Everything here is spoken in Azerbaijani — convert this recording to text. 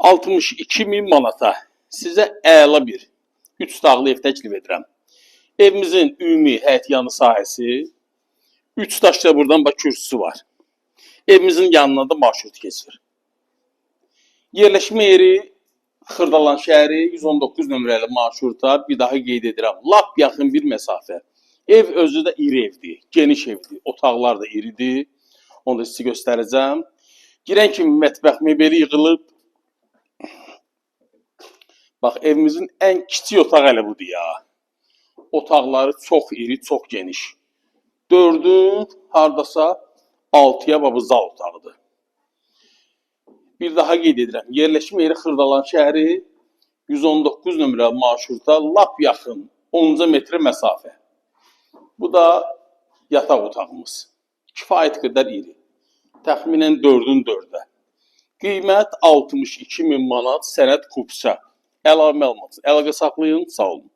62.000 manata sizə əla bir 3 otaqlı ev təklif edirəm. Evimizin ümumi həyətyanı sahəsi 3 daşla buradan bax kürsüsü var. Evimizin yanından da marşrut keçir. Yerləşmə yeri Xırdalan şəhəri 119 nömrəli marşruta bir daha qeyd edirəm. Lap yaxın bir məsafə. Ev özü də iri evdir, geniş evdir. Otaqlar da iridir. Onu da sizə göstərəcəm. Girən kimi mətbəx mebeli yığılıb. Bax, evimizin ən kiçik otağı elə budur ya. Otaqları çox iri, çox geniş. 4'ün hardasa 6'ya bu zal otağıdır. Bir daha qeyd edirəm. Yerləşmə yeri Xırdalan şəhəri 119 nömrəli marşruta lap yaxın 10 metrə məsafə. Bu da yataq otağımız. Kifayət qədər iri. Təxminən 4'ün 4'ə. Qiymət 62.000 manat, sənəd kupça. Əlavə məlumat. Əlaqə saxlayın, sağ olun.